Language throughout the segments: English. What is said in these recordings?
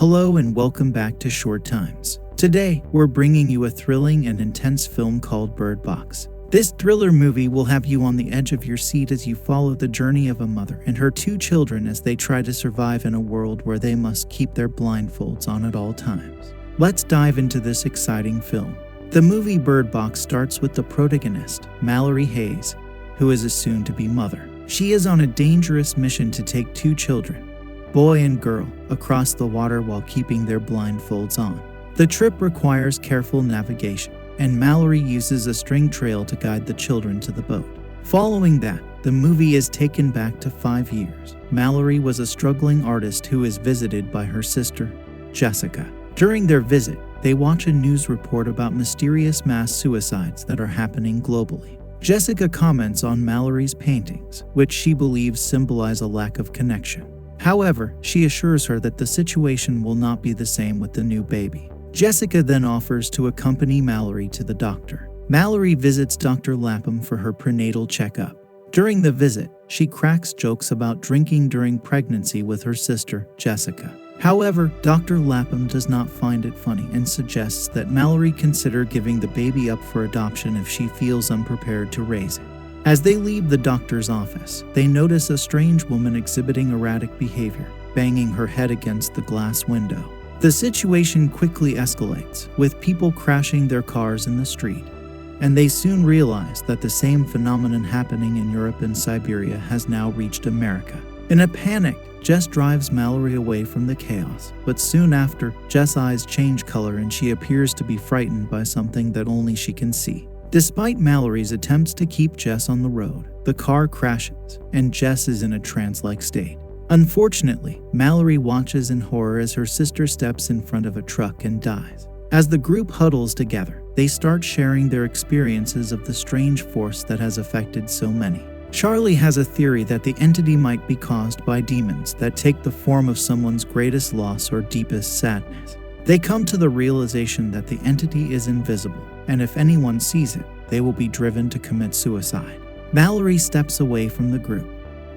Hello and welcome back to Short Times. Today, we're bringing you a thrilling and intense film called Bird Box. This thriller movie will have you on the edge of your seat as you follow the journey of a mother and her two children as they try to survive in a world where they must keep their blindfolds on at all times. Let's dive into this exciting film. The movie Bird Box starts with the protagonist, Mallory Hayes, who is a soon-to-be mother. She is on a dangerous mission to take two children, boy and girl, across the water while keeping their blindfolds on. The trip requires careful navigation, and Mallory uses a string trail to guide the children to the boat. Following that, the movie is taken back to 5 years. Mallory was a struggling artist who is visited by her sister, Jessica. During their visit, they watch a news report about mysterious mass suicides that are happening globally. Jessica comments on Mallory's paintings, which she believes symbolize a lack of connection. However, she assures her that the situation will not be the same with the new baby. Jessica then offers to accompany Mallory to the doctor. Mallory visits Dr. Lapham for her prenatal checkup. During the visit, she cracks jokes about drinking during pregnancy with her sister, Jessica. However, Dr. Lapham does not find it funny and suggests that Mallory consider giving the baby up for adoption if she feels unprepared to raise it. As they leave the doctor's office, they notice a strange woman exhibiting erratic behavior, banging her head against the glass window. The situation quickly escalates, with people crashing their cars in the street, and they soon realize that the same phenomenon happening in Europe and Siberia has now reached America. In a panic, Jess drives Mallory away from the chaos, but soon after, Jess' eyes change color and she appears to be frightened by something that only she can see. Despite Mallory's attempts to keep Jess on the road, the car crashes, and Jess is in a trance-like state. Unfortunately, Mallory watches in horror as her sister steps in front of a truck and dies. As the group huddles together, they start sharing their experiences of the strange force that has affected so many. Charlie has a theory that the entity might be caused by demons that take the form of someone's greatest loss or deepest sadness. They come to the realization that the entity is invisible, and if anyone sees it, they will be driven to commit suicide. Mallory steps away from the group,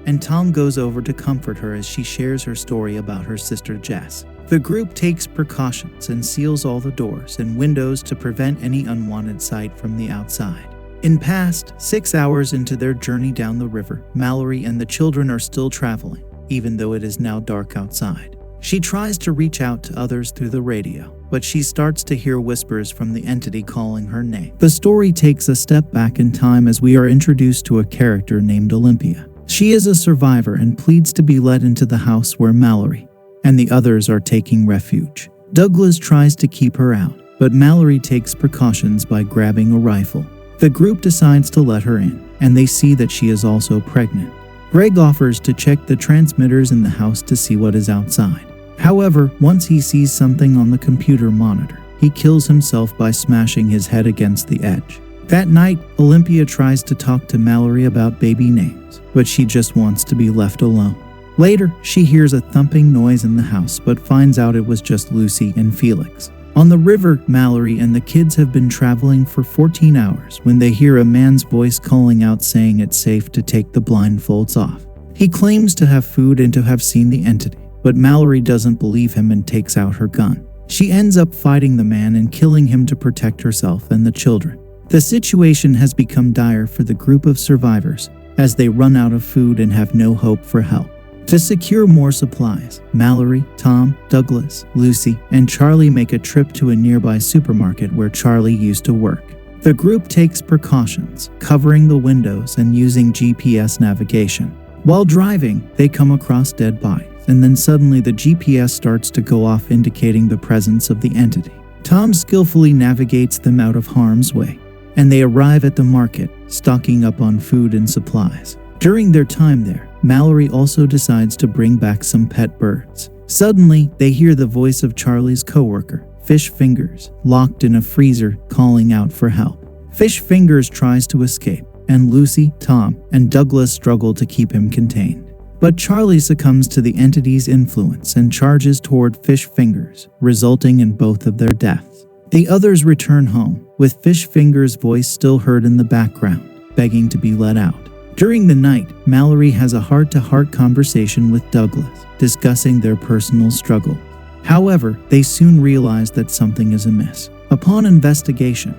and Tom goes over to comfort her as she shares her story about her sister Jess. The group takes precautions and seals all the doors and windows to prevent any unwanted sight from the outside. In past 6 hours into their journey down the river, Mallory and the children are still traveling, even though it is now dark outside. She tries to reach out to others through the radio, but she starts to hear whispers from the entity calling her name. The story takes a step back in time as we are introduced to a character named Olympia. She is a survivor and pleads to be let into the house where Mallory and the others are taking refuge. Douglas tries to keep her out, but Mallory takes precautions by grabbing a rifle. The group decides to let her in, and they see that she is also pregnant. Greg offers to check the transmitters in the house to see what is outside. However, once he sees something on the computer monitor, he kills himself by smashing his head against the edge. That night, Olympia tries to talk to Mallory about baby names, but she just wants to be left alone. Later, she hears a thumping noise in the house but finds out it was just Lucy and Felix. On the river, Mallory and the kids have been traveling for 14 hours when they hear a man's voice calling out saying it's safe to take the blindfolds off. He claims to have food and to have seen the entity, but Mallory doesn't believe him and takes out her gun. She ends up fighting the man and killing him to protect herself and the children. The situation has become dire for the group of survivors as they run out of food and have no hope for help. To secure more supplies, Mallory, Tom, Douglas, Lucy, and Charlie make a trip to a nearby supermarket where Charlie used to work. The group takes precautions, covering the windows and using GPS navigation. While driving, they come across dead bodies, and then suddenly the GPS starts to go off indicating the presence of the entity. Tom skillfully navigates them out of harm's way, and they arrive at the market, stocking up on food and supplies. During their time there, Mallory also decides to bring back some pet birds. Suddenly, they hear the voice of Charlie's coworker, Fish Fingers, locked in a freezer, calling out for help. Fish Fingers tries to escape, and Lucy, Tom, and Douglas struggle to keep him contained. But Charlie succumbs to the entity's influence and charges toward Fish Fingers, resulting in both of their deaths. The others return home, with Fish Fingers' voice still heard in the background, begging to be let out. During the night, Mallory has a heart-to-heart conversation with Douglas, discussing their personal struggle. However, they soon realize that something is amiss. Upon investigation,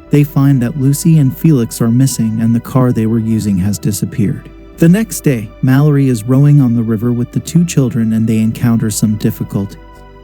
they find that Lucy and Felix are missing and the car they were using has disappeared. The next day, Mallory is rowing on the river with the two children and they encounter some difficulties.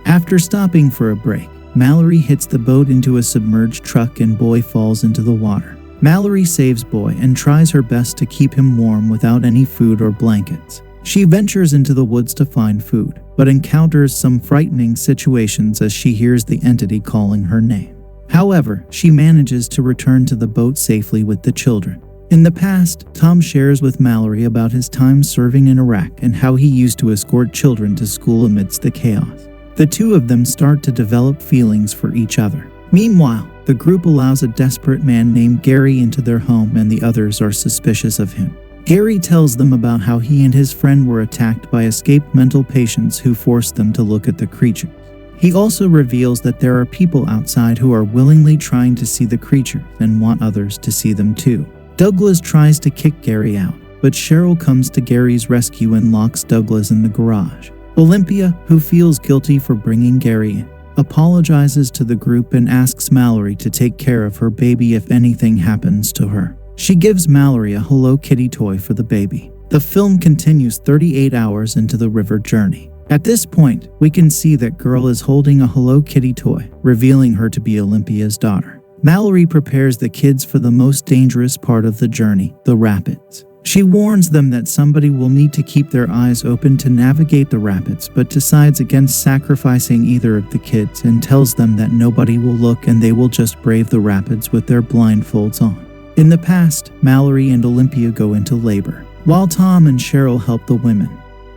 After stopping for a break, Mallory hits the boat into a submerged truck and Boy falls into the water. Mallory saves Boy and tries her best to keep him warm without any food or blankets. She ventures into the woods to find food, but encounters some frightening situations as she hears the entity calling her name. However, she manages to return to the boat safely with the children. In the past, Tom shares with Mallory about his time serving in Iraq and how he used to escort children to school amidst the chaos. The two of them start to develop feelings for each other. Meanwhile, the group allows a desperate man named Gary into their home and the others are suspicious of him. Gary tells them about how he and his friend were attacked by escaped mental patients who forced them to look at the creatures. He also reveals that there are people outside who are willingly trying to see the creatures and want others to see them too. Douglas tries to kick Gary out, but Cheryl comes to Gary's rescue and locks Douglas in the garage. Olympia, who feels guilty for bringing Gary in, apologizes to the group and asks Mallory to take care of her baby if anything happens to her. She gives Mallory a Hello Kitty toy for the baby. The film continues 38 hours into the river journey. At this point, we can see that girl is holding a Hello Kitty toy, revealing her to be Olympia's daughter. Mallory prepares the kids for the most dangerous part of the journey, the rapids. She warns them that somebody will need to keep their eyes open to navigate the rapids, but decides against sacrificing either of the kids and tells them that nobody will look and they will just brave the rapids with their blindfolds on. In the past, Mallory and Olympia go into labor. While Tom and Cheryl help the women,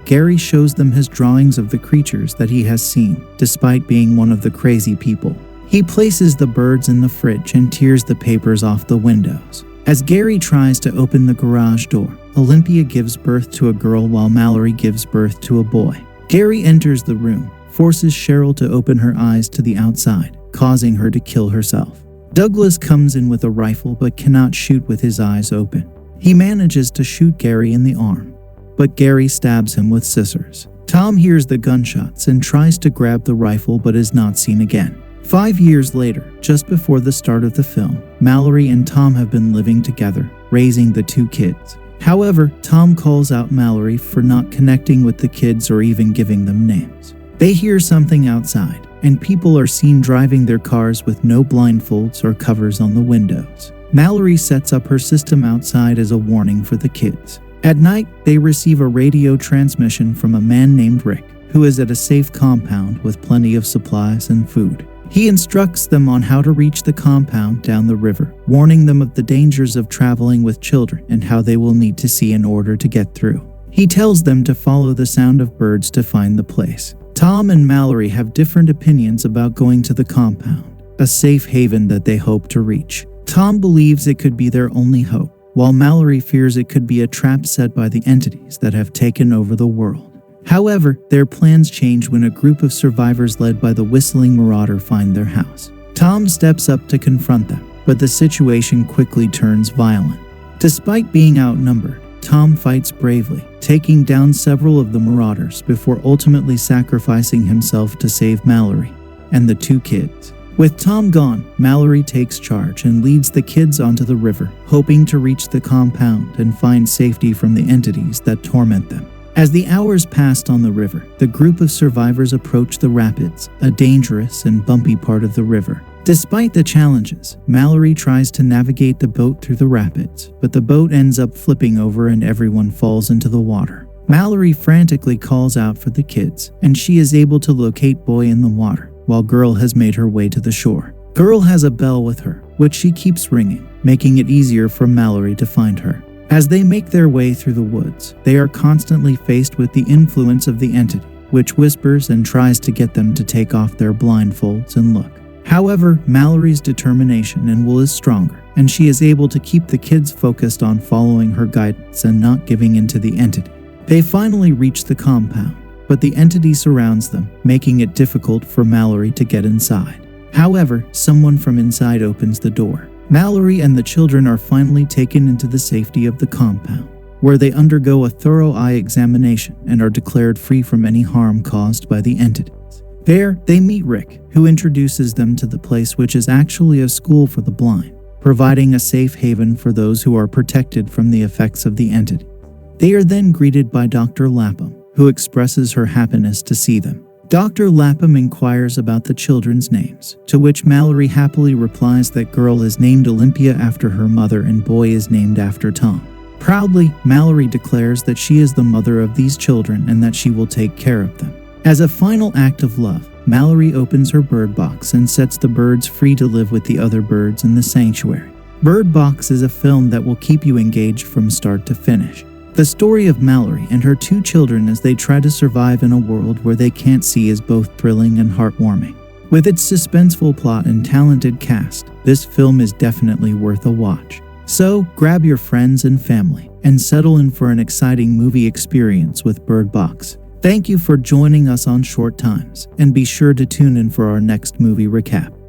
Gary shows them his drawings of the creatures that he has seen, despite being one of the crazy people. He places the birds in the fridge and tears the papers off the windows. As Gary tries to open the garage door, Olympia gives birth to a girl while Mallory gives birth to a boy. Gary enters the room, forces Cheryl to open her eyes to the outside, causing her to kill herself. Douglas comes in with a rifle but cannot shoot with his eyes open. He manages to shoot Gary in the arm, but Gary stabs him with scissors. Tom hears the gunshots and tries to grab the rifle but is not seen again. 5 years later, just before the start of the film, Mallory and Tom have been living together, raising the two kids. However, Tom calls out Mallory for not connecting with the kids or even giving them names. They hear something outside, and people are seen driving their cars with no blindfolds or covers on the windows. Mallory sets up her system outside as a warning for the kids. At night, they receive a radio transmission from a man named Rick, who is at a safe compound with plenty of supplies and food. He instructs them on how to reach the compound down the river, warning them of the dangers of traveling with children and how they will need to see in order to get through. He tells them to follow the sound of birds to find the place. Tom and Mallory have different opinions about going to the compound, a safe haven that they hope to reach. Tom believes it could be their only hope, while Mallory fears it could be a trap set by the entities that have taken over the world. However, their plans change when a group of survivors led by the Whistling Marauder find their house. Tom steps up to confront them, but the situation quickly turns violent. Despite being outnumbered, Tom fights bravely, taking down several of the marauders before ultimately sacrificing himself to save Mallory and the two kids. With Tom gone, Mallory takes charge and leads the kids onto the river, hoping to reach the compound and find safety from the entities that torment them. As the hours passed on the river, the group of survivors approached the rapids, a dangerous and bumpy part of the river. Despite the challenges, Mallory tries to navigate the boat through the rapids, but the boat ends up flipping over and everyone falls into the water. Mallory frantically calls out for the kids, and she is able to locate Boy in the water, while Girl has made her way to the shore. Girl has a bell with her, which she keeps ringing, making it easier for Mallory to find her. As they make their way through the woods, they are constantly faced with the influence of the entity, which whispers and tries to get them to take off their blindfolds and look. However, Mallory's determination and will is stronger, and she is able to keep the kids focused on following her guidance and not giving in to the entity. They finally reach the compound, but the entity surrounds them, making it difficult for Mallory to get inside. However, someone from inside opens the door. Mallory and the children are finally taken into the safety of the compound, where they undergo a thorough eye examination and are declared free from any harm caused by the entities. There, they meet Rick, who introduces them to the place, which is actually a school for the blind, providing a safe haven for those who are protected from the effects of the entity. They are then greeted by Dr. Lapham, who expresses her happiness to see them. Dr. Lapham inquires about the children's names, to which Mallory happily replies that girl is named Olympia after her mother and boy is named after Tom. Proudly, Mallory declares that she is the mother of these children and that she will take care of them. As a final act of love, Mallory opens her bird box and sets the birds free to live with the other birds in the sanctuary. Bird Box is a film that will keep you engaged from start to finish. The story of Mallory and her two children as they try to survive in a world where they can't see is both thrilling and heartwarming. With its suspenseful plot and talented cast, this film is definitely worth a watch. So, grab your friends and family and settle in for an exciting movie experience with Bird Box. Thank you for joining us on Short Times, and be sure to tune in for our next movie recap.